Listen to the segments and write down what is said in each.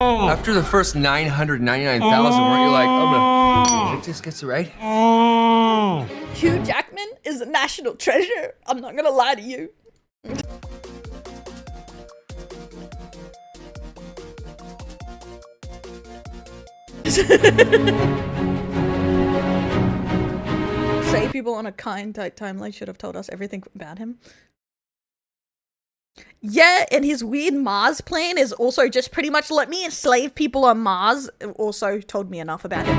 After the first 999,000, weren't you like, oh, no, it just gets it right? Hugh Jackman is a national treasure. I'm not gonna lie to you. Say people on a kind tight timeline should have told us everything about him. Yeah, and his weird Mars plan is also just pretty much let me enslave people on Mars. Also told me enough about him.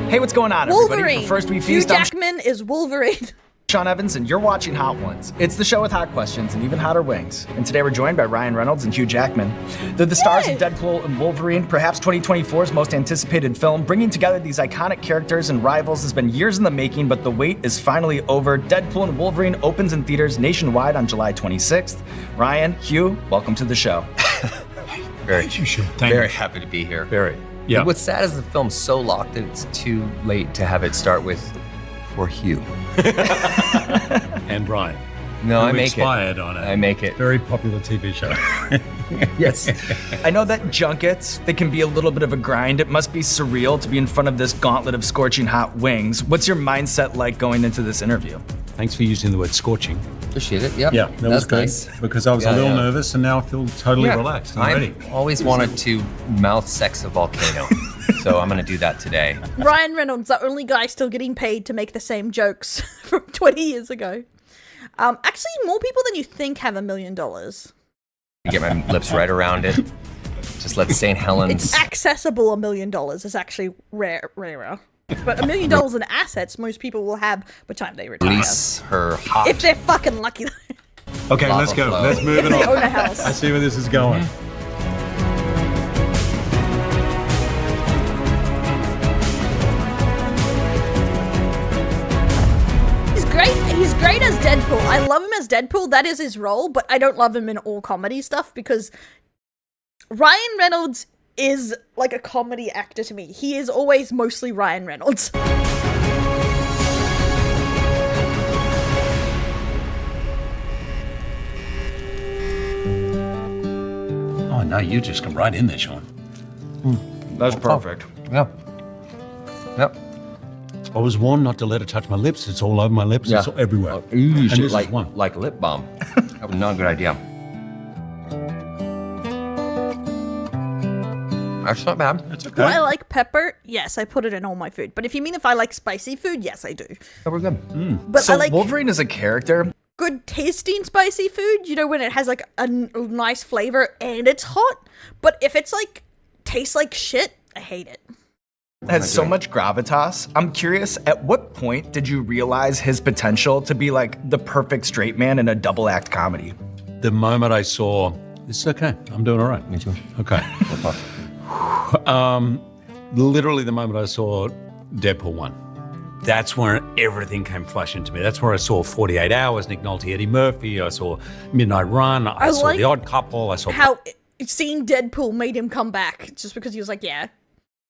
Hey, what's going on, Wolverine. everybody? For First We Hugh Feast, I'm Jackman is Wolverine. Sean Evans, and you're watching Hot Ones. It's the show with hot questions and even hotter wings. And today we're joined by Ryan Reynolds and Hugh Jackman. They're the stars of Deadpool and Wolverine, perhaps 2024's most anticipated film. Bringing together these iconic characters and rivals has been years in the making, but the wait is finally over. Deadpool and Wolverine opens in theaters nationwide on July 26th. Ryan, Hugh, welcome to the show. Very Thank happy to be here. Very. Yeah. What's sad is the film's so locked that it's too late to have it start with for Hugh. And Brian. No, I who make expired it. on I make it. Very popular TV show. Yes. I know that junkets, they can be a little bit of a grind. It must be surreal to be in front of this gauntlet of scorching hot wings. What's your mindset like going into this interview? Thanks for using the word scorching. Appreciate it. Yep. Yeah, that was good. nice. Because I was a little nervous and now I feel totally relaxed and ready. I always wanted to mouth sex a volcano. So I'm gonna do that today. Ryan Reynolds, the only guy still getting paid to make the same jokes from 20 years ago. Actually, more people than you think have $1 million. Get my lips right around it. Just let St. Helens. It's accessible $1 million is actually rarer. But $1 million in assets, most people will have by the time they retire. Release her hot. If they're fucking lucky. Okay, Lava let's go. flow. Let's move If it they own on. a house. I see where this is going. He's great as Deadpool. I love him as Deadpool. That is his role, but I don't love him in all comedy stuff because Ryan Reynolds is like a comedy actor to me. He is always mostly Ryan Reynolds. Oh, no, you just come right in there, Sean. That's perfect. Yeah. Yep. I was warned not to let it touch my lips. It's all over my lips. Yeah. It's all everywhere. You And should this is one. like lip balm. That was not a good idea. That's not bad. That's okay. Do I like pepper? Yes, I put it in all my food. But if you mean if I like spicy food, yes, I do. Oh, we're good. But So I like Wolverine is a character. good tasting spicy food, you know, when it has like a nice flavor and it's hot. But if it's like tastes like shit, I hate it. Has so much gravitas. I'm curious, at what point did you realize his potential to be like the perfect straight man in a double act comedy? The moment I saw, this is okay. I'm doing all right. Me too. Okay. Literally the moment I saw Deadpool 1, that's where everything came flashing to me. That's where I saw 48 Hours, Nick Nolte, Eddie Murphy. I saw Midnight Run. I saw like The Odd Couple. I saw How seeing Deadpool made him come back just because he was like, yeah,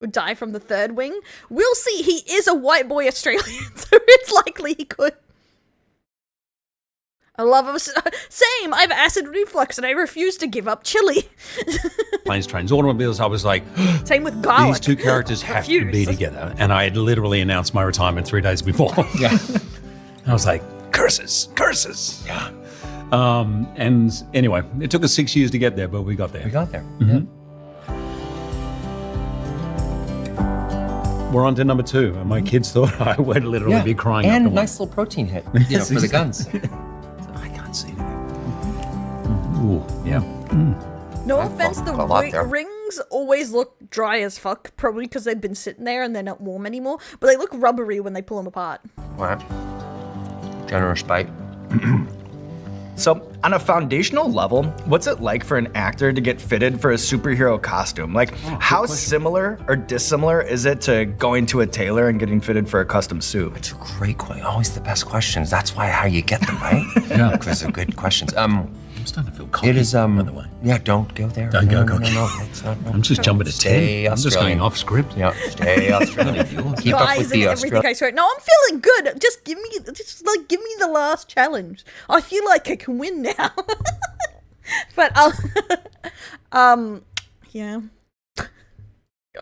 would die from the third wing. We'll see. He is a white boy Australian, so it's likely he could. I love him. Same. I have acid reflux and I refuse to give up chili. Planes, Trains, Automobiles. I was like, Same with garlic. these two characters have to be Refuse. together. And I had literally announced my retirement 3 days before. Yeah. I was like, curses. Yeah. And anyway, it took us 6 years to get there, but we got there. We got there. We're on to number 2, and my kids thought I would literally be crying And after nice little protein hit, you know, for the guns. I can't see anything. Ooh, yeah. No offense, the got a lot there. rings always look dry as fuck, probably because they've been sitting there and they're not warm anymore, but they look rubbery when they pull them apart. What? Generous bite. So, on a foundational level, what's it like for an actor to get fitted for a superhero costume? Like, how similar or dissimilar is it to going to a tailor and getting fitted for a custom suit? It's a great question. Always the best questions. That's why how you get them, right? Yeah. Because they're good questions. I'm starting to feel cocky, It is by the way. Yeah, don't go there. Don't go no, cocky. no, it's not, I'm just jumping to Stay 10. I'm just Australian. going off script. Yeah, stay Australian. Keep up Guys with and the everything Australian. I swear. No, I'm feeling good. Just give me the last challenge. I feel like I can win now. But yeah.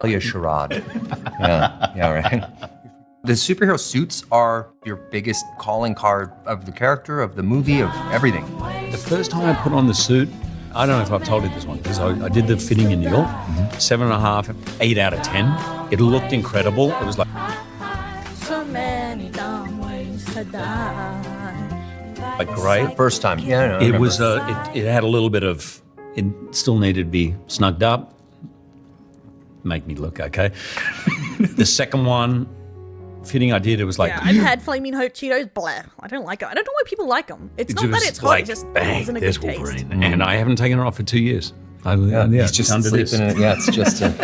Oh, yeah, charade. Yeah, right. The superhero suits are your biggest calling card of the character, of the movie, of everything. The first time I put on the suit, I don't know if I've told you this one, because I did the fitting in New York, 7.5, 8 out of 10. It looked incredible. It was like, So many dumb ways to die. great. First time. Yeah, no, I It remember. was, it had a little bit of, it still needed to be snugged up. Make me look okay. The second one, fitting I did, it was like, Yeah, I've had Flaming Hot Cheetos. Blah. I don't like them. I don't know why people like them. It's not that it's hot. It just isn't a there's good taste. Wolverine. And I haven't taken it off for 2 years. He's just under this. sleeping in it. Yeah, it's just an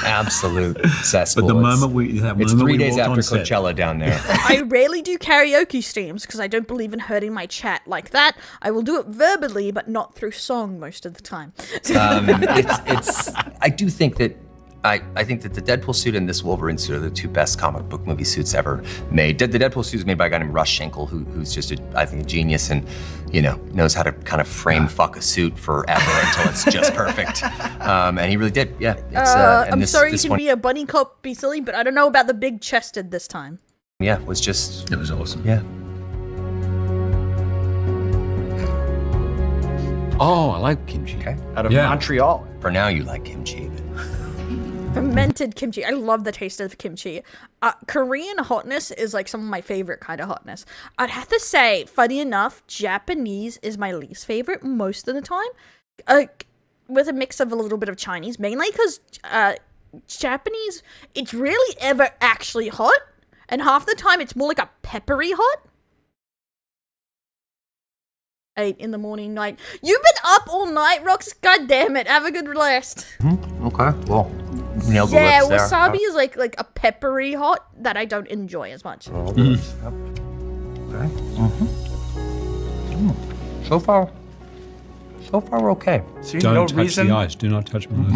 absolute cesspool. But the It's- moment we, that It's moment 3 we days walked after on set, Coachella down there. I rarely do karaoke streams because I don't believe in hurting my chat like that. I will do it verbally, but not through song most of the time. I do think that I think that the Deadpool suit and this Wolverine suit are the two best comic book movie suits ever made. The Deadpool suit is made by a guy named Russ Schenkel, who's just I think a genius and knows how to kind of frame fuck a suit forever until it's just perfect. And he really did. Yeah. It's, I'm sorry you this can one, be a bunny cop, be silly, but I don't know about the big chested this time. yeah, was just it was awesome. yeah. Oh, I like kimchi. Okay. Out of Yeah. Montreal. For now, you like kimchi. Fermented kimchi. I love the taste of kimchi. Korean hotness is like some of my favorite kind of hotness. I'd have to say, funny enough, Japanese is my least favorite most of the time. With a mix of a little bit of Chinese, mainly because Japanese, it's rarely ever actually hot. And half the time it's more like a peppery hot. 8 in the morning, night. You've been up all night, Rox. God damn it. Have a good rest. Okay. Well, nailed the Yeah, lips there. wasabi is like a peppery hot that I don't enjoy as much. Okay. So far we're okay. See, Don't no touch reason. the eyes. Do not touch my eyes.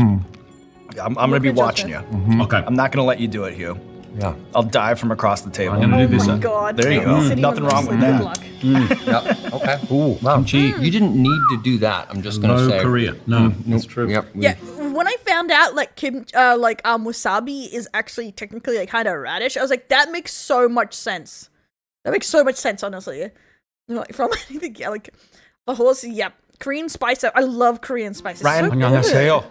I'm going to be Look at watching Justin. you. Okay. I'm not going to let you do it, Hugh. Yeah. I'll dive from across the table. I'm gonna Oh do this. my god. There you go. Sitting Nothing on wrong the with sleep. that. Good luck. Yep. Okay. Ooh. Wow. Kimchi. You didn't need to do that. I'm just gonna No say. Korea. No, that's true. Yep. Yeah, when I found out like wasabi is actually technically like kind of radish, I was like, that makes so much sense. That makes so much sense, honestly. Like, from anything, yeah, like a horse. Yep, Korean spice. I love Korean spices. Ryan, So good. 안녕하세요.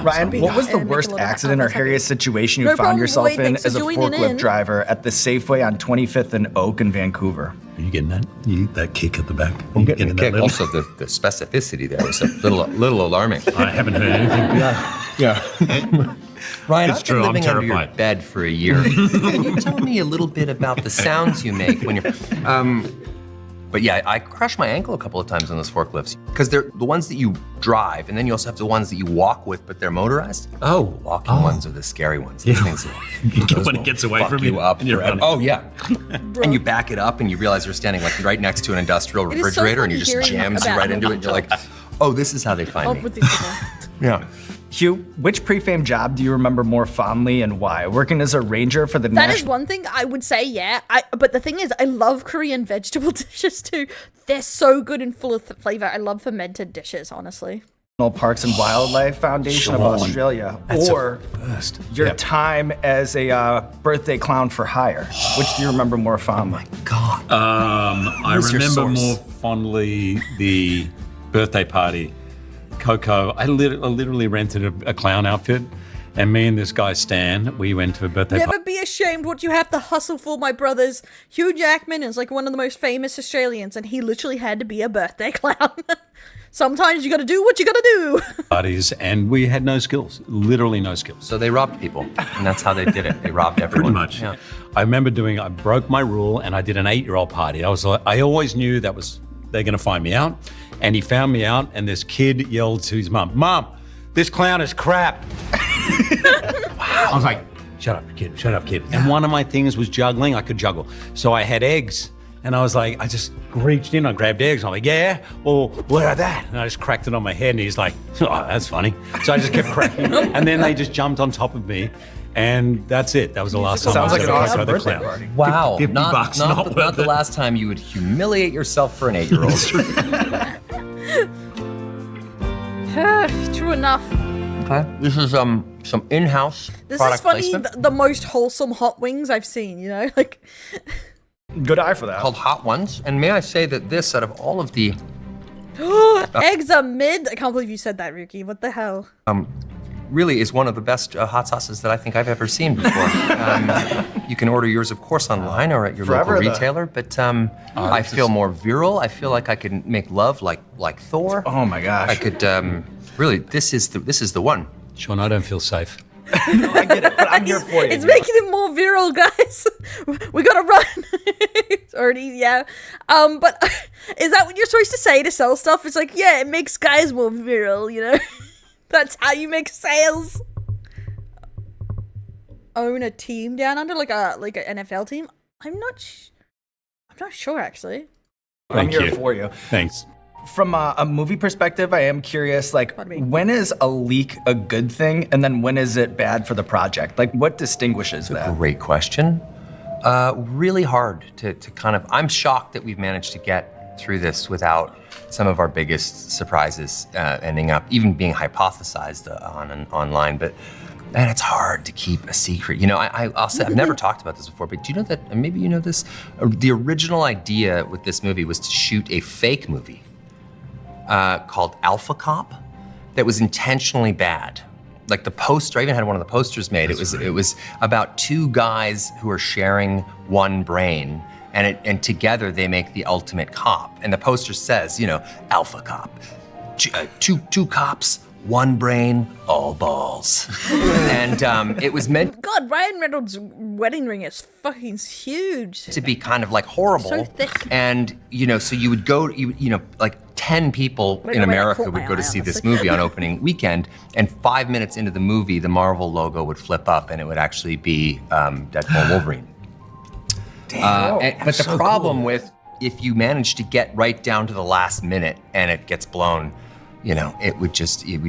Ryan, what was the And worst make a little accident or apple hairiest situation you No found problem, yourself Lloyd. in Thanks as for a joining forklift in. driver at the Safeway on 25th and Oak in Vancouver? Are you getting that? That kick at the back? I'm getting a that kick. little- Also, the specificity there was a little alarming. I haven't heard anything. Yeah. Ryan, It's I've true, been I'm living under your terrified. bed for a year. Can you tell me a little bit about the sounds you make when you're? But yeah, I crushed my ankle a couple of times on those forklifts because they're the ones that you drive, and then you also have the ones that you walk with, but they're motorized. Oh. Walking ones are the scary ones. Those things those When it will gets away fuck from you you up. and you're forever. running. Oh yeah, and you back it up, and you realize you're standing like right next to an industrial It is so refrigerator, and you funny just hearing jams you about right into it. And you're like, oh, this is how they find Oh, me. with these people. Yeah. Hugh, which pre-fame job do you remember more fondly and why? Working as a ranger for the That is National one thing I would say, yeah. But the thing is, I love Korean vegetable dishes too. They're so good and full of flavor. I love fermented dishes, honestly. Parks and Wildlife Foundation of Sean, Australia, that's or First. your time as a birthday clown for hire? Which do you remember more fondly? God. I Who's your remember source? more fondly the birthday party. Coco, I literally rented a clown outfit, and me and this guy Stan, we went to a birthday party. Never be ashamed what you have to hustle for, my brothers. Hugh Jackman is like one of the most famous Australians, and he literally had to be a birthday clown. Sometimes you gotta do what you gotta do. Parties, and we had no skills, literally no skills. So they robbed people, and that's how they did it. They robbed everyone. Pretty much. Yeah. I remember I broke my rule, and I did an 8-year-old party. I always knew they're going to find me out, and he found me out, and this kid yelled to his mom, "Mom, this clown is crap." I was like, shut up, kid. And one of my things was juggling. I could juggle. So I had eggs, And I was like, I just reached in, I grabbed eggs. I'm like, yeah, well, what are that? And I just cracked it on my head. And he's like, oh, that's funny. So I just kept cracking. And then they just jumped on top of me. And that's it. That was the last time Sounds I like was an ever awesome cracked by the birthday clown. party. Wow. 50 not, bucks, not, not the, worth not the it. last time you would humiliate yourself for an 8-year-old. True enough. Okay. This is some in-house This product is funny. placement The most wholesome hot wings I've seen. You know, like Good eye for that. called Hot Ones. And may I say that this, out of all of the eggs are mid. I can't believe you said that, Ruki. What the hell? really is one of the best hot sauces that I think I've ever seen before. You can order yours, of course, online or at your Forever, local though. retailer. But I feel more virile. I feel like I can make love like Thor. Oh my gosh. I could really. This is the one. Sean, I don't feel safe. I get it, but I'm here for you. It's making it more virile, guys. We gotta run. It's already, yeah. But is that what you're supposed to say to sell stuff? It's like, yeah, it makes guys more virile, you know? That's how you make sales. Own a team down under, like an NFL team? I'm not sure, actually. I'm Thank here you. for you. Thanks. From a movie perspective, I am curious, like, Pardon me. when is a leak a good thing, and then when is it bad for the project? Like, what distinguishes that? Great question. Really hard to kind of. I'm shocked that we've managed to get through this without some of our biggest surprises ending up even being hypothesized online. But man, it's hard to keep a secret. You know, I'll say I've never talked about this before, but do you know that? And maybe you know this. The original idea with this movie was to shoot a fake movie called Alpha Cop that was intentionally bad. Like the poster, I even had one of the posters made. It was about two guys who are sharing one brain, and together they make the ultimate cop. And the poster says, you know, Alpha Cop, two cops, one brain, all balls. And it was meant God, Ryan Reynolds' wedding ring is fucking huge. to be kind of like horrible. So thick. And you know, so you would go, you know, like 10 people Wait, in I America caught my would go to eye, see this honestly. movie on opening weekend, and 5 minutes into the movie, the Marvel logo would flip up, and it would actually be Deadpool and Wolverine. But the problem with if you manage to get right down to the last minute and it gets blown, you know, it would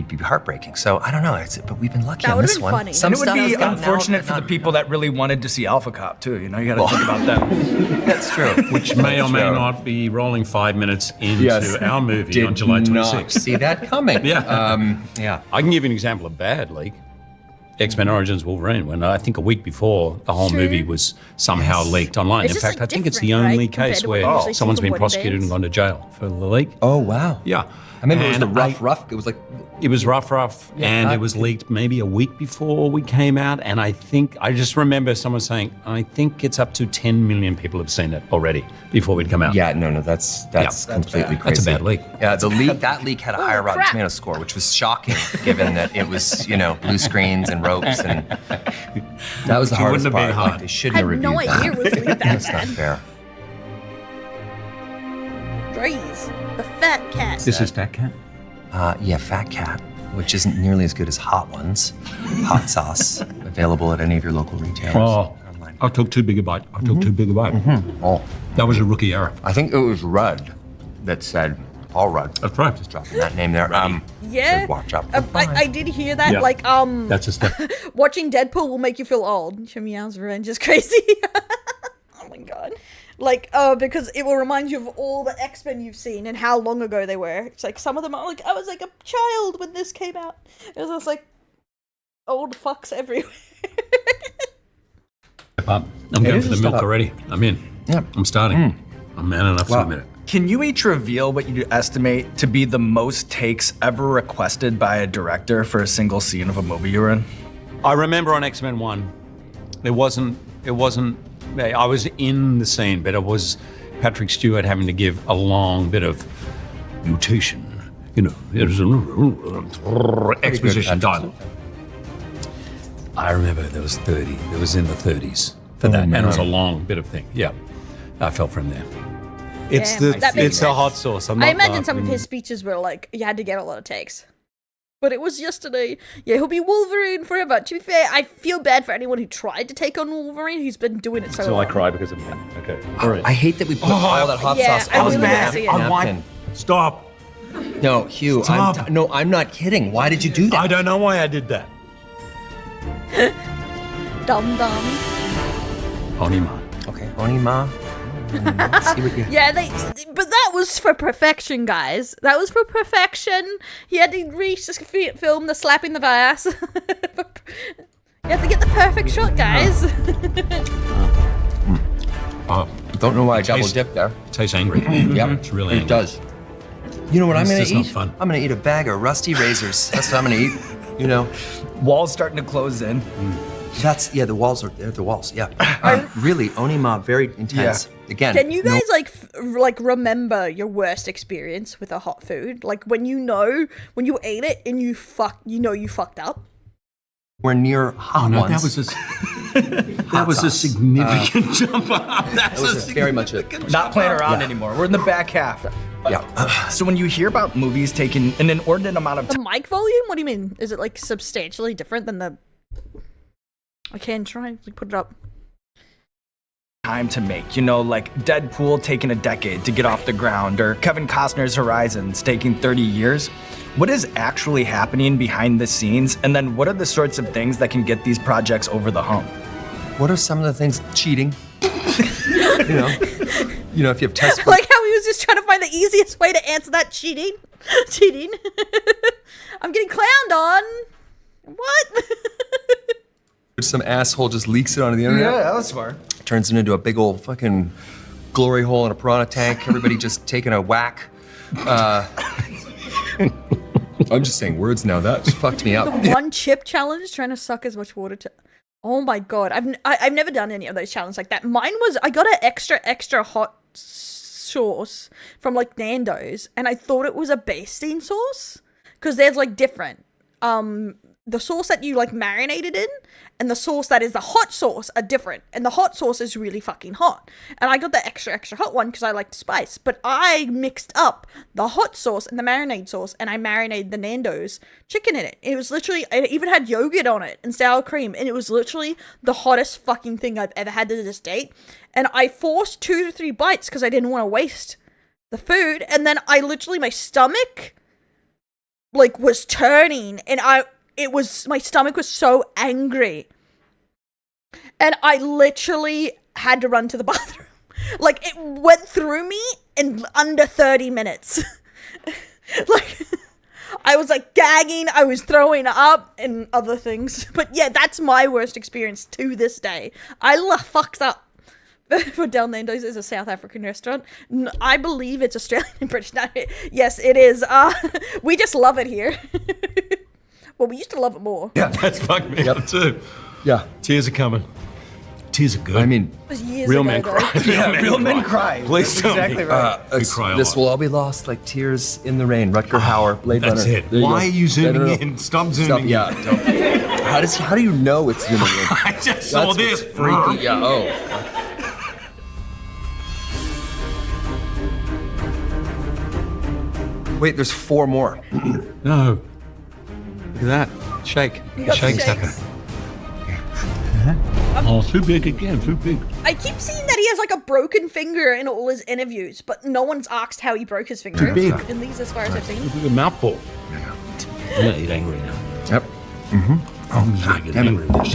be heartbreaking. So I don't know, but we've been lucky That on would've this been one. funny. Some And it would stuff be has gotten out, unfortunate but for the not- people that really wanted to see Alpha Cop, too. You know, you gotta think about them. That's true. Which may or may True. not be rolling 5 minutes into Yes. our movie Did on July not 26th. see that coming. Yeah. Yeah. I can give you an example of bad leak. X-Men Origins Wolverine, when I think a week before the whole Sure. movie was somehow leaked online. It's In just, fact, like, I think it's the different, only right, compared case to what where you usually see someone's from been wedding prosecuted bands. and gone to jail for the leak. Oh wow. Yeah. I remember it was And the rough. It was like It was rough, and I- it was leaked maybe a week before we came out. And I just remember someone saying, I think it's up to 10 million people have seen it already before we'd come out. yeah, no, that's completely bad. crazy. That's a bad leak. Yeah, that leak had a higher Rotten crap. Tomato score, which was shocking, given that it was, you know, blue screens and ropes, and that was the It hardest wouldn't have been part. hard. Like, they I shouldn't had have reviewed no idea that. it was leaked that That's not bad. fair. Drees, the fat cat. This is Fat Cat. Yeah, Fat Cat, which isn't nearly as good as Hot Ones. Hot sauce, available at any of your local retailers. Oh, Online. I took too big a bite. Oh, That was a rookie error. I think it was Rudd that said, Paul Rudd. That's right. Just dropping that name there. Yeah. said, watch out for I did hear that. Yeah. Like, That's a step. watching Deadpool will make you feel old. Meow's revenge is crazy. Oh my god. Like, because it will remind you of all the X-Men you've seen and how long ago they were. It's like some of them are like, I was like a child when this came out. It was just like old fucks everywhere. I'm going is for the a milk step. already. I'm in. Yeah. I'm starting. I'm man enough to Wow. admit it. Can you each reveal what you estimate to be the most takes ever requested by a director for a single scene of a movie you're in? I remember on X-Men 1, it wasn't, I was in the scene, but it was Patrick Stewart having to give a long bit of mutation. You know, it was exposition dialogue. I remember there was 30. It was in the 30s for that, and it was a long bit of thing. Yeah, I fell from there. It's Damn, that makes the sense. hot sauce. I imagine some of his speeches were like, you had to get a lot of takes. But it was yesterday. Yeah, he'll be Wolverine forever. To be fair, I feel bad for anyone who tried to take on Wolverine. He's been doing it so So long. I cry because of him. Okay. All right. I hate that we put all that hot Yeah, sauce I on was the mad. See it. napkin. Stop. No, Hugh, Stop. I'm not kidding. Why did you do that? I don't know why I did that. Dum dum. Onima. Okay, Onima. See what you... Yeah, but that was for perfection, guys. That was for perfection. He had to film the slapping the ass. You have to get the perfect shot, guys. Don't know why I double Tastes- dipped there. Tastes angry. Yeah, It's really it angry. does. You know what I'm It's gonna just not eat? fun. I'm gonna eat a bag of rusty razors. That's what I'm gonna eat. You know, Walls starting to close in. that's the walls are there. The walls, yeah. Really, Onima, very intense. Again, Can you guys remember your worst experience with a hot food? Like when you ate it and you fucked up. we're near hot No, ones. that was a significant jump up. That was very much a Not playing around anymore. We're in the back half. yeah. So when you hear about movies taking an inordinate amount of The mic volume? What do you mean? Is it like substantially different than the? I can try. Put it up. time to make, you know, like Deadpool taking a decade to get off the ground, or Kevin Costner's Horizons taking 30 years. What is actually happening behind the scenes? And then what are the sorts of things that can get these projects over the hump? What are some of the things? Cheating. you know, if you have test. Like how he was just trying to find the easiest way to answer that cheating. Cheating. I'm getting clowned on. What? Some asshole just leaks it onto the internet. that was smart. Turns it into a big old fucking glory hole in a piranha tank. Everybody just taking a whack. I'm just saying words now. That fucked me up. One chip challenge, trying to suck as much water to. Oh my god, I've never done any of those challenges like that. Mine was I got an extra hot sauce from like Nando's, and I thought it was a basting sauce because there's like different. The sauce that you like marinated in and the sauce that is the hot sauce are different, and the hot sauce is really fucking hot, and I got the extra hot one because I like spice, but I mixed up the hot sauce and the marinade sauce, and I marinated the Nando's chicken in it. It was literally, it even had yogurt on it and sour cream, and it was literally the hottest fucking thing I've ever had to this date, and I forced 2 to 3 bites because I didn't want to waste the food, and then I literally, my stomach like was turning, and my stomach was so angry, and I literally had to run to the bathroom. Like it went through me in under 30 minutes. Like I was like gagging, I was throwing up and other things. But yeah, that's my worst experience to this day. I fucks up. For Del Nando's is a South African restaurant. I believe it's Australian and British. No, yes, it is. We just love it here. Well, we used to love it more. Yeah. That's fucked me up too. Yeah. Tears are coming. Tears are good. I mean, It was years real ago, men though. cry. Yeah, real men cry. Please That's tell me. exactly right. We cry a this lot. will all be lost like tears in the rain. Rutger Hauer, Blade That's Runner. it. There Why go. are you zooming No. in? Stop zooming in. Yeah. Don't. How do you know it's zooming in? I just saw That's this. what's freaky. Yeah. Oh. Wait, there's 4 more. No. Look at that. Shake. You got the Shake's shakes. happening. Oh, too big again. Too big. I keep seeing that he has like a broken finger in all his interviews, but no one's asked how he broke his finger. Too big. In these, as far as I've seen. Look at the mouthful. I'm gonna eat angry now. Yep. I'm just gonna get damn it. angry. with this.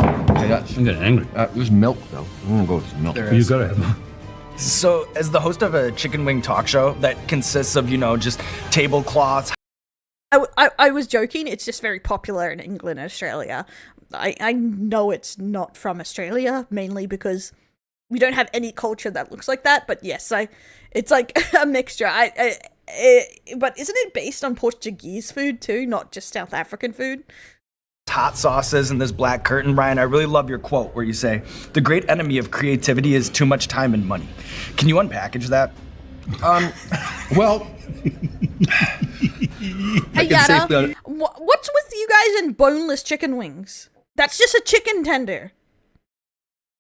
I'm getting angry. There's milk though. I'm gonna go with some milk. You gotta have. So, as the host of a chicken wing talk show that consists of, you know, just tablecloths, I was joking. It's just very popular in England and Australia. I know it's not from Australia, mainly because we don't have any culture that looks like that. But yes, it's like a mixture. But isn't it based on Portuguese food too, not just South African food? hot sauces, and this black curtain. Ryan, I really love your quote where you say, "The great enemy of creativity is too much time and money." Can you unpackage that? Well, Hey, Yada, what's with you guys and boneless chicken wings? That's just a chicken tender.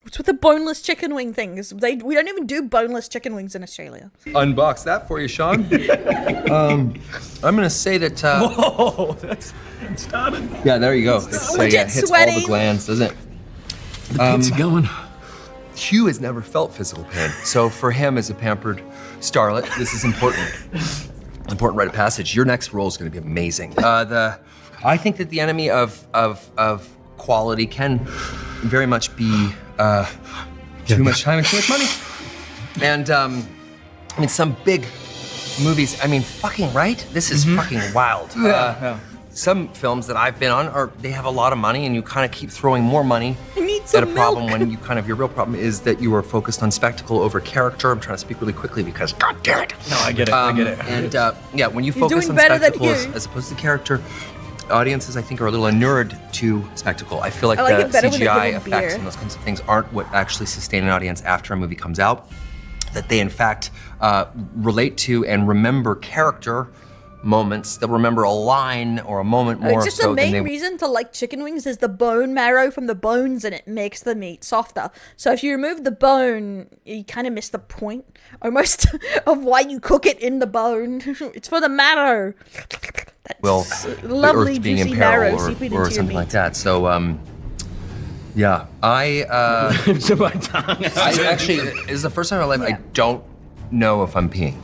What's with the boneless chicken wing things? We don't even do boneless chicken wings in Australia. Unbox that for you, Sean. I'm gonna say that. Whoa, that's started. Yeah, there you go. It's, legit hits all sweating. the glands, doesn't it? It's going. Hugh has never felt physical pain, so for him as a pampered starlet, this is important. Important rite of passage. Your next role is going to be amazing. I think that the enemy of quality can very much be too much time and too much money. And I mean, some big movies. I mean, fucking right. This is fucking wild. Some films that I've been on they have a lot of money, and you kind of keep throwing more money I need at some a problem milk. when you kind of your real problem is that you are focused on spectacle over character. I'm trying to speak really quickly because god damn it. No, I get it. I get it. And yeah, when you You're focus doing on better than spectacle Hugh. as opposed to character, audiences I think are a little inured to spectacle. I feel like, I like the it better when they CGI give 'em effects beer. and those kinds of things aren't what actually sustain an audience after a movie comes out. That they in fact relate to and remember character moments. They'll remember a line or a moment more It's just so the than main they reason to like chicken wings is the bone marrow from the bones, and it makes the meat softer. So if you remove the bone, you kind of miss the point almost of why you cook it in the bone. It's for the marrow. That will lovely the earth being juicy in marrow peril seeping into or your something like meat. that. So yeah, To my tongue. I actually this is the first time in my life Yeah. I don't know if I'm peeing.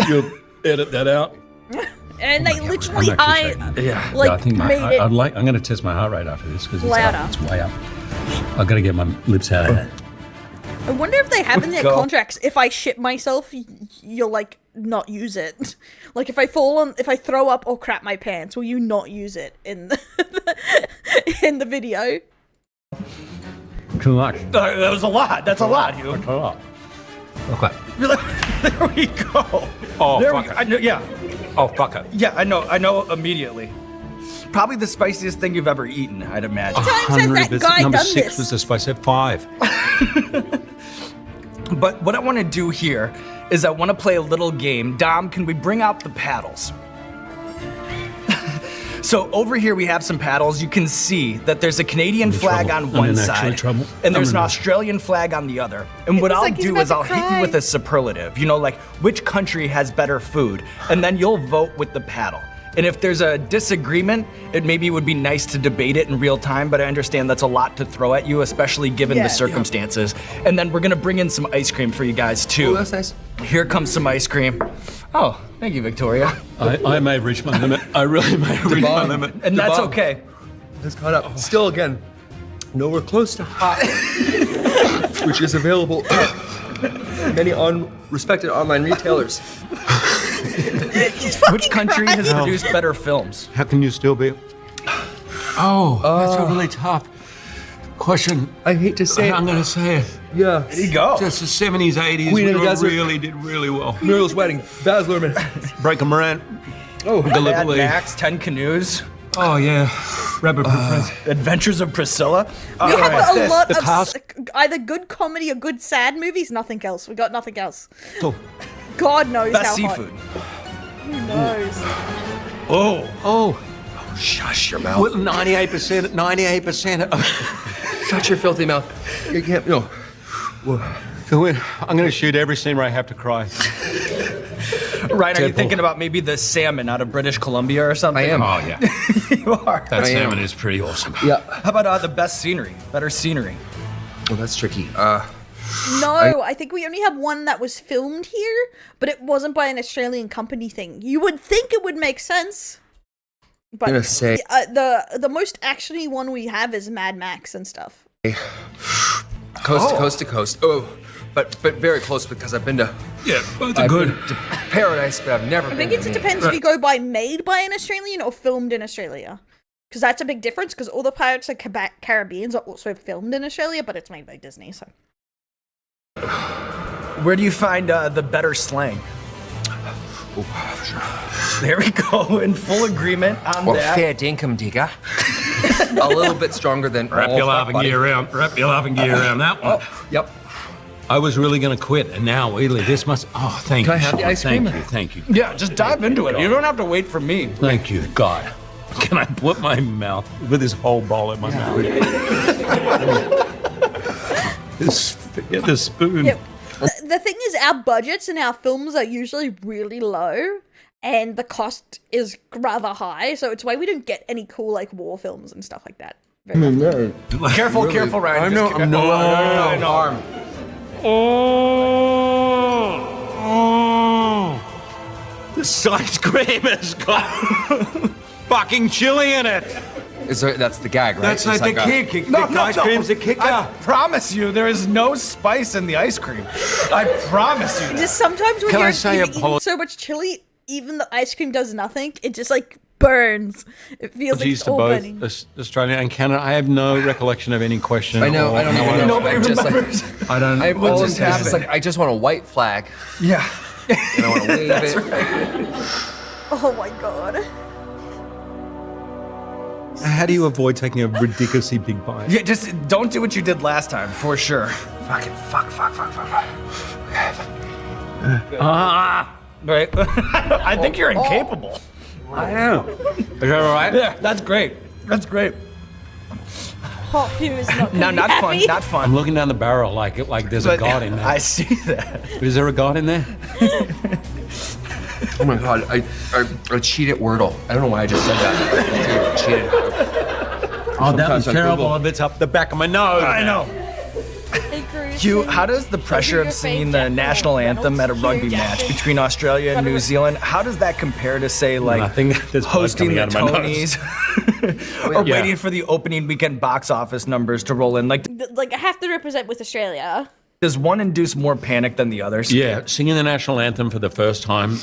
You'll edit that out. And they literally I'm actually shaking. Yeah. like I think made it I'm going to test my heart rate after this because louder. it's way up. I've got to get my lips out of it. I wonder if they have in their Go. contracts, if I shit myself, you'll like not use it. Like if I throw up or crap my pants, will you not use it in in the video? Too much. That was a lot. That's a lot, Hugh. Too much. Okay. There we go. Oh, there fuck we go. it. I know, yeah. Oh, fuck it. Yeah, I know immediately. Probably the spiciest thing you've ever eaten, I'd imagine. Times has that guy Number done 6 this? was the spice at 5. But what I want to do here is I want to play a little game. Dom, can we bring out the paddles? So over here we have some paddles. You can see that there's a Canadian flag trouble. on I'm one in actual side, trouble. and there's I'm an in- Australian flag on the other. And what It's I'll like he's do about is to I'll hit cry. you with a superlative. You know, like which country has better food, and then you'll vote with the paddle. And if there's a disagreement, it maybe would be nice to debate it in real time, but I understand that's a lot to throw at you, especially given Yeah. the circumstances. And then we're gonna bring in some ice cream for you guys too. Oh, that's nice. Here comes some ice cream. Oh, thank you, Victoria. I may have reached my limit. I really may have reached my Devon. limit. And that's Devon. okay. Has caught up. Still, again, nowhere close to hot, which is available at many respected online retailers. Which country has produced better films? How can you still be? Oh, that's a really tough question. I hate to say I'm it. going to say it. Yeah. There you go. Just the 70s, 80s, Queen we of the Desert. really did really well. Muriel's Wedding, Baz Luhrmann. Break 'em around. Oh, Mad Gallipoli. Max, 10 Canoes, Oh, yeah. Rabbit Friends. Adventures of Priscilla. We have a lot The of cast- either good comedy or good sad movies. Nothing else. We got nothing else. Oh. God knows Best how seafood. hot. Who knows? Oh, Oh, shush your mouth. well, 98%. Shut your filthy mouth. You can't, no. Go in. I'm going to shoot every scene where I have to cry. Ryan, are you Deadpool. thinking about maybe the salmon out of British Columbia or something? I am. Oh, yeah. You are. That I am. salmon is pretty awesome. Yeah. How about the best scenery? Better scenery. Well, that's tricky. No, I think we only have one that was filmed here, but it wasn't by an Australian company thing. You would think it would make sense. But I'm gonna say the most actiony one we have is Mad Max and stuff. coast to coast to coast. Oh, but very close because I've been to Yeah, both I've been to paradise, but I've never I been think to it Maine. depends if you go by made by an Australian or filmed in Australia. Because that's a big difference, because all the Pirates of Caribbeans are also filmed in Australia, but it's made by Disney, so. Where do you find the better slang? There we go, in full agreement on Well, that. fair dinkum digger. A little bit stronger than Wrap all your fuck laughing buddy. gear around. Wrap your laughing gear around that one. Yep. I was really going to quit, and now, really, this must... Oh, thank Can you, I have the Sean. ice cream? Thank you. Yeah, just dive into it. You don't have to wait for me. Thank you, God. Can I put my mouth with this whole bowl in my mouth? Get the spoon. Yeah. The thing is, our budgets and our films are usually really low, and the cost is rather high, so it's why we don't get any cool, like, war films and stuff like that. Careful, careful, Ryan. I know. No. This ice cream has got fucking chili in it. That's the gag, right? That's It's like the a- kick. No, The ice cream's the kicker. I promise you, there is no spice in the ice cream. I promise you that. Just sometimes when Can I you're say eating so much chili, even the ice cream does nothing. It just, like, burns. It feels like Apologies it's to all both burning. Australia and Canada. I have no recollection of any question. I know. I don't know. Nobody I'm just like, remembers. I don't. I What all just I'm saying is happened? like, I just want a white flag, Yeah. and I want to wave it. Oh my god. How do you avoid taking a ridiculously big bite? Yeah, just don't do what you did last time, for sure. Fucking fuck. Right? I think you're incapable. I am. Is that all right? Yeah, that's great. That's great. Hot Pew is not No, gonna not be fun. happy. Not I'm fun. looking down the barrel like there's a But god in there. I see that. Is there a god in there? Oh my god, I cheat at Wordle. I don't know why I just said that. I cheated. Oh, that was Sometimes I terrible. Google. If it's up the back of my nose. I know. Hey, Cruz, Hugh, how does the pressure of your singing fave the Jack national Reynolds, anthem at a Hugh rugby Jackman? match between Australia and New Zealand, how does that compare to, say, like, I think there's blood hosting coming the out of my nose. Tonys or Yeah. waiting for the opening weekend box office numbers to roll in? Like, Like, I have to represent with Australia. does one induce more panic than the others? Yeah, singing the national anthem for the first time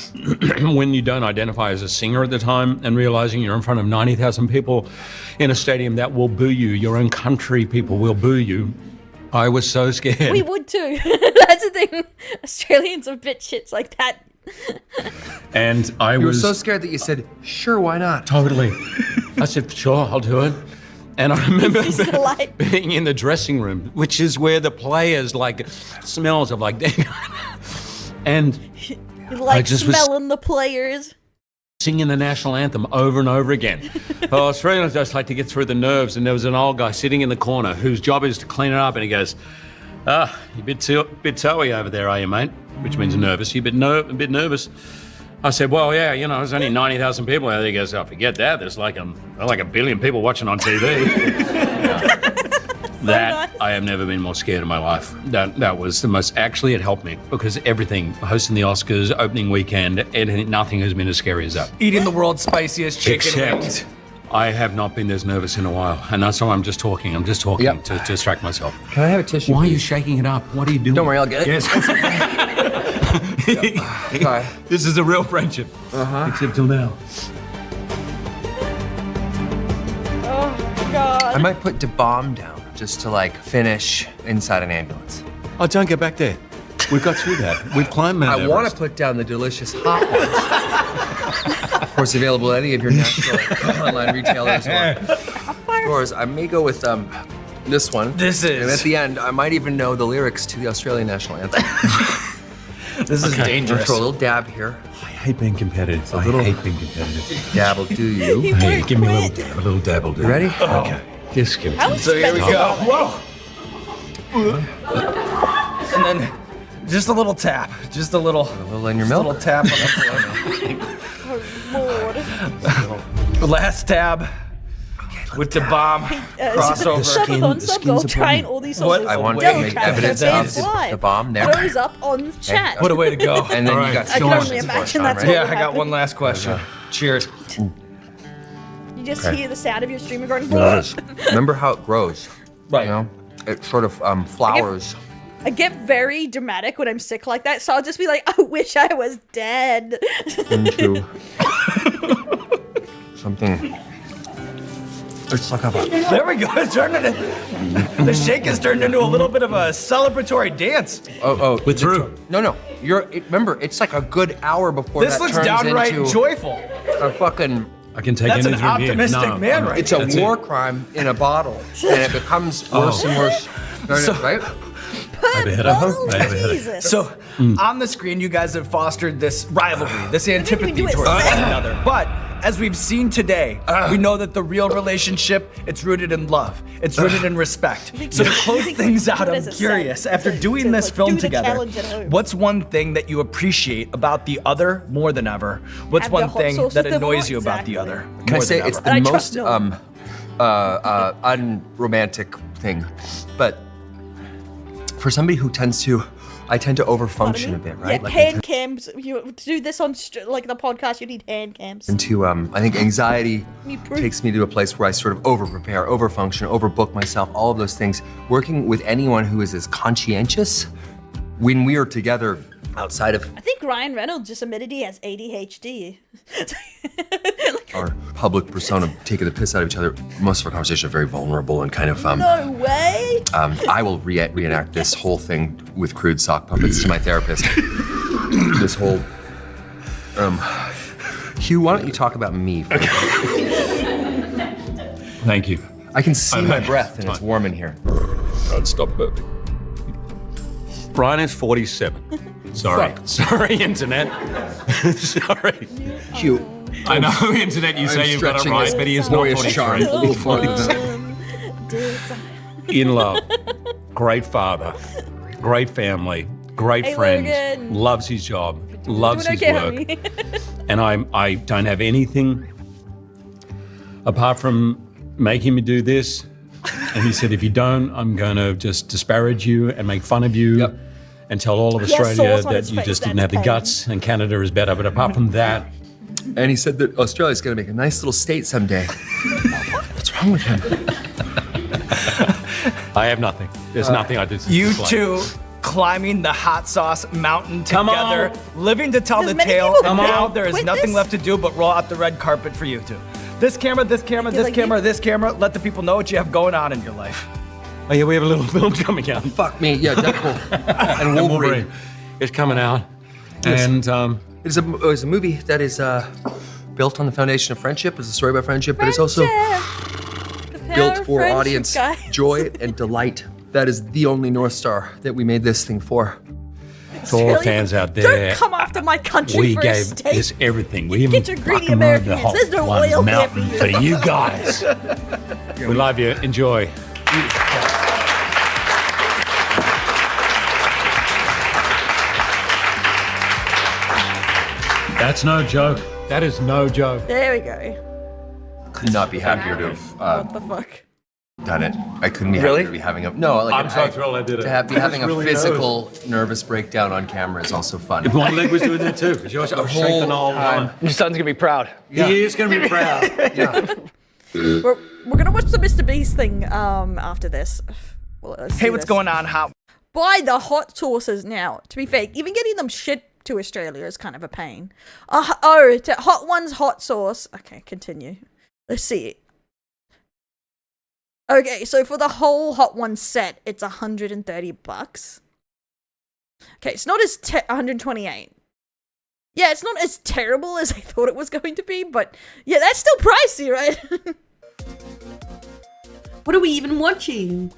when you don't identify as a singer at the time and realizing you're in front of 90,000 people in a stadium that will boo you, your own country people will boo you. I was so scared. We would too. That's the thing. Australians are bit shits like that. And I You were was so scared that you said, sure, why not? totally. I said, sure, I'll do it. And I remember It's just like- being in the dressing room, which is where the players like smells of like and You like just was- smelling the players. singing the national anthem over and over again. Oh, Australians just like to get through the nerves, and there was an old guy sitting in the corner whose job is to clean it up, and he goes, "Ah, you bit toey over there, are you, mate?" Which means nervous. You a bit nervous. I said, "Well, yeah, you know, there's only 90,000 people out there." He goes, "Oh, forget that. There's like a billion people watching on TV." That I have never been more scared in my life. That was the most. Actually, it helped me because everything, hosting the Oscars, opening weekend, nothing has been as scary as that. Eating the world's spiciest chicken Except wings. I have not been this nervous in a while, and that's why I'm just talking. I'm just talking Yep. to distract myself. Can I have a tissue? Why are you shaking it up? What are you doing? Don't worry, I'll get it. Yes. Sorry. This is a real friendship. Except till now. Oh god. I might put the bomb down just to like finish inside an ambulance. Oh, don't get back there. We've got through that. We've climbed Mount I want Everest. to put down the delicious hot ones. Of course, available at any of your national online retailers or stores. I may go with this one. This is- And at the end, I might even know the lyrics to the Australian national anthem. This is I'm dangerous. gonna throw a little dab here. I hate being competitive. I hate being competitive. Dab'll do you. He Hey, won't give me a quit. little dab. A little dab will do. You ready? Okay. Just give it to How me. So here we expensive go. are Whoa. And then just a little tap. Just a little. A little in your Just a milk. little tap on the they? Oh lord. last tab with the bomb crossover. Subathon, skin's Subgoal, a trying problem. all these What? sauces. I want to Double make Delicate evidence fans of live. the bomb there. Throws up on chat. What a way to go. And then All you got right. I can Sean. only imagine Sean, that's right? what Yeah, would I got happen. one last question. Cheers. You just Okay. hear the sound of your streamer going. Remember how it grows? Right. You know, it sort of flowers. I get very dramatic when I'm sick like that, so I'll just be like, I wish I was dead. Into something. It's like a. There we go. It's turned into, the shake has turned into a little bit of a celebratory dance. Oh, We're through. No. Remember, it's like a good hour before This that looks turns downright into joyful. a fucking. I can take That's an anything from here. optimistic No. man right It's a That's war it. crime in a bottle, and it becomes worse and worse. So- Right? Maybe hit her. Donald, Maybe hit her. Jesus. So on the screen, you guys have fostered this rivalry, this antipathy do it towards one fast. another. But as we've seen today, we know that the real relationship, it's rooted in love. It's rooted in respect. So to close things out, I'm curious, after doing this film do the together, challenge at home. what's one thing that you appreciate about the other more than ever? What's Have one your hot thing sauce that with them annoys or you about the exactly? other? Can I more say than it's ever? the I most trust no one. unromantic thing, but for somebody who I tend to overfunction a bit, right? Yeah, Like, hand cams. To do this on like the podcast, you need hand cams. into I think anxiety Me too. takes me to a place where I sort of over-prepare, overfunction, overbook myself, all of those things. Working with anyone who is as conscientious when we are together outside of I think Ryan Reynolds just admitted he has ADHD. our public persona taking the piss out of each other, most of our conversations are very vulnerable and kind of No way. I will reenact this whole thing with crude sock puppets to my therapist. This whole Hugh, why don't you talk about me? Thank you. I can see my breath and it's warm in here. I'd stop burping. Brian is 47. Sorry. Sorry, internet. Sorry. Hugh, I know, internet, you say you've got it stretching right, his but he is not glorious 43. charm. Oh, 47. In love. Great father. Great family. Great Hey, friends. Logan. Loves his job. Loves Doing his okay, work. honey? And I don't have anything apart from making me do this. And he said, if you don't, I'm going to just disparage you and make fun of you. Yep. And tell all of He has Australia sauce on that his you face, just didn't that's have the pain. guts and Canada is better. But apart from that, And he said that Australia's gonna make a nice little state someday. What's wrong with him? I have nothing. There's nothing I did. You two climbing the hot sauce mountain Come together, on. living to tell Does the many tale, people and quit now this? there is Quit nothing this? left to do but roll out the red carpet for you two. This camera, this camera, this like camera, me? this camera, let the people know what you have going on in your life. Oh yeah, we have a little film coming out. Fuck me, yeah, Deadpool and Wolverine. Is coming out. And It is a movie that is built on the foundation of friendship. It's a story about friendship, but it's also built for audience joy and delight. That is the only North Star that we made this thing for. to all fans out there, Don't come after my country we for a gave steak. this everything. We Get even your greedy fucking rode the Americans. Hot There's no Ones oil here mountain for for you. you guys. We love you. Enjoy. That's no joke. That is no joke. There we go. Could not be happier to have What the fuck? done it. I couldn't be Really? happier to be having a I'm so thrilled I did it. To be I was having a really physical nervous breakdown on camera is also fun. If my leg was doing that too, because yours, I was shaking all the time. Your son's gonna be proud. He is going to be proud. Yeah. We're gonna watch the Mr. Beast thing after this. Well, let's Hey, do what's this. going on? Hot? Buy the hot sauces now. To be fair, even getting them shipped to Australia is kind of a pain. Hot Ones hot sauce. Okay, continue. Let's see. Okay, so for the whole Hot Ones set, it's $130. Okay, it's not as 128. Yeah, it's not as terrible as I thought it was going to be, but yeah, that's still pricey, right? What are we even watching?